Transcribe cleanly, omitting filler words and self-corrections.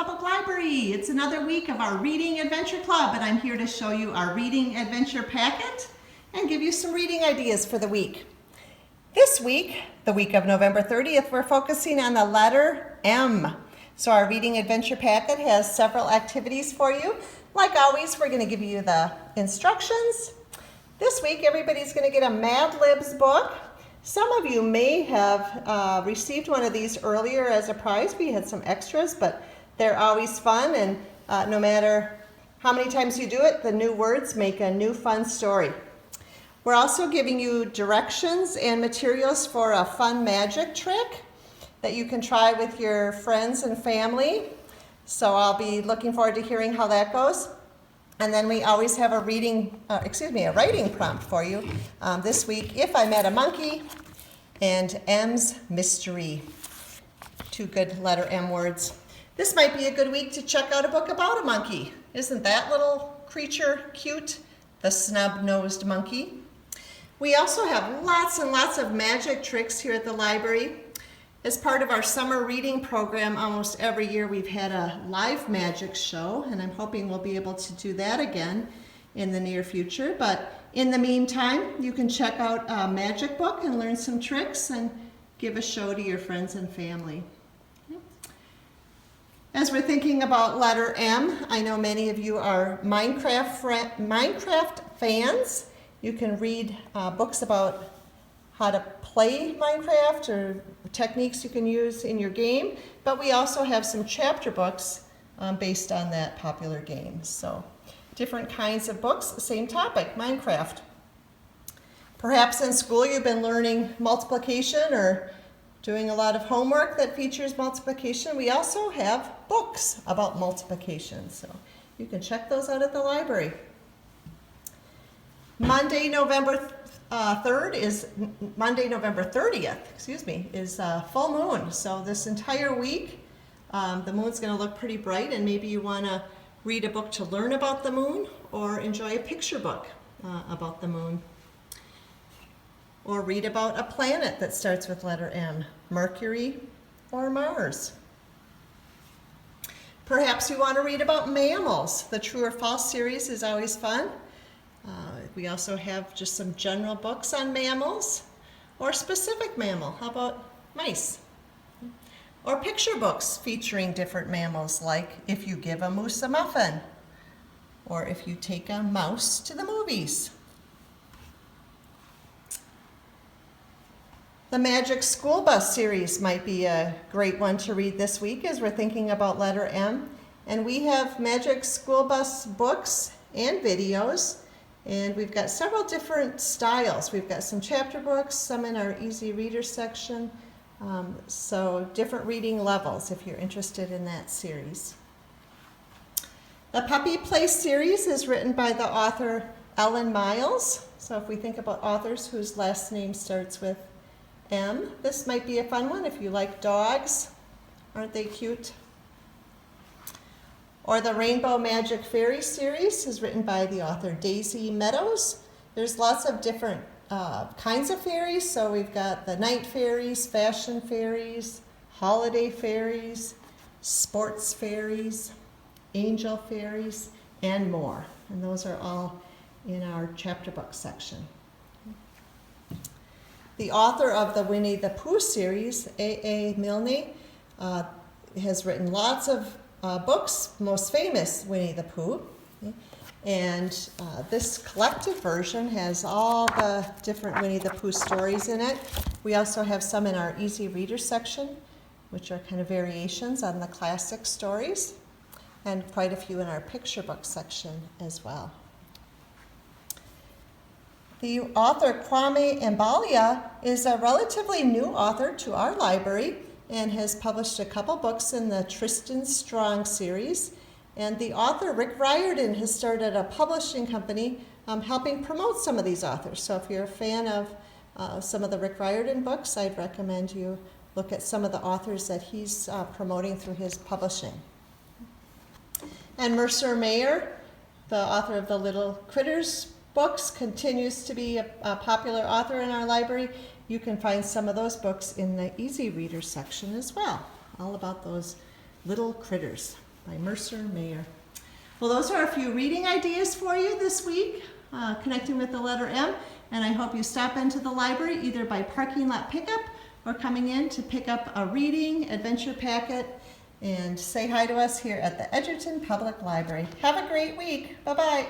Public Library. It's another week of our Reading Adventure Club, and I'm here to show you our Reading Adventure Packet and give you some reading ideas for the week. This week, the week of November 30th, we're focusing on the letter M. So our Reading Adventure Packet has several activities for you. Like always, we're going to give you the instructions. This week, everybody's going to get a Mad Libs book. Some of you may have received one of these earlier as a prize. We had some extras, but they're always fun, and no matter how many times you do it, the new words make a new fun story. We're also giving you directions and materials for a fun magic trick that you can try with your friends and family. So I'll be looking forward to hearing how that goes. And then we always have a writing prompt for you. This week, If I Met a Monkey and M's Mystery. Two good letter M words. This might be a good week to check out a book about a monkey. Isn't that little creature cute? The snub-nosed monkey. We also have lots and lots of magic tricks here at the library. As part of our summer reading program, almost every year we've had a live magic show, and I'm hoping we'll be able to do that again in the near future. But in the meantime, you can check out a magic book and learn some tricks and give a show to your friends and family. As we're thinking about letter M, I know many of you are Minecraft fans. You can read books about how to play Minecraft or techniques you can use in your game, but we also have some chapter books based on that popular game. So different kinds of books, same topic, Minecraft. Perhaps in school you've been learning multiplication or doing a lot of homework that features multiplication. We also have books about multiplication, so you can check those out at the library. Monday, November 30th, is full moon. So this entire week, the moon's going to look pretty bright, and maybe you want to read a book to learn about the moon or enjoy a picture book about the moon. Or read about a planet that starts with letter M, Mercury or Mars. Perhaps you want to read about mammals. The True or False series is always fun. We also have just some general books on mammals or specific mammal. How about mice? Or picture books featuring different mammals, like If You Give a Moose a Muffin, or If You Take a Mouse to the Movies. The Magic School Bus series might be a great one to read this week as we're thinking about letter M. And we have Magic School Bus books and videos. And we've got several different styles. We've got some chapter books, some in our easy reader section. So different reading levels if you're interested in that series. The Puppy Play series is written by the author Ellen Miles. So if we think about authors whose last name starts with M, this might be a fun one if you like dogs. Aren't they cute? Or the Rainbow Magic Fairy series is written by the author Daisy Meadows. There's lots of different kinds of fairies. So we've got the night fairies, fashion fairies, holiday fairies, sports fairies, angel fairies, and more. And those are all in our chapter book section. The author of the Winnie the Pooh series, A.A. Milne, has written lots of books, most famous Winnie the Pooh. And this collective version has all the different Winnie the Pooh stories in it. We also have some in our easy reader section, which are kind of variations on the classic stories, and quite a few in our picture book section as well. The author Kwame Mbalia is a relatively new author to our library and has published a couple books in the Tristan Strong series. And the author, Rick Riordan, has started a publishing company helping promote some of these authors. So if you're a fan of some of the Rick Riordan books, I'd recommend you look at some of the authors that he's promoting through his publishing. And Mercer Mayer, the author of the Little Critters books, continues to be a popular author in our library. You can find some of those books in the easy reader section as well, all about those little critters. by Mercer Mayer. Well, those are a few reading ideas for you this week, connecting with the letter M, and I hope you stop into the library either by parking lot pickup or coming in to pick up a reading adventure packet and say hi to us here at the Edgerton Public Library. Have a great week. Bye-bye.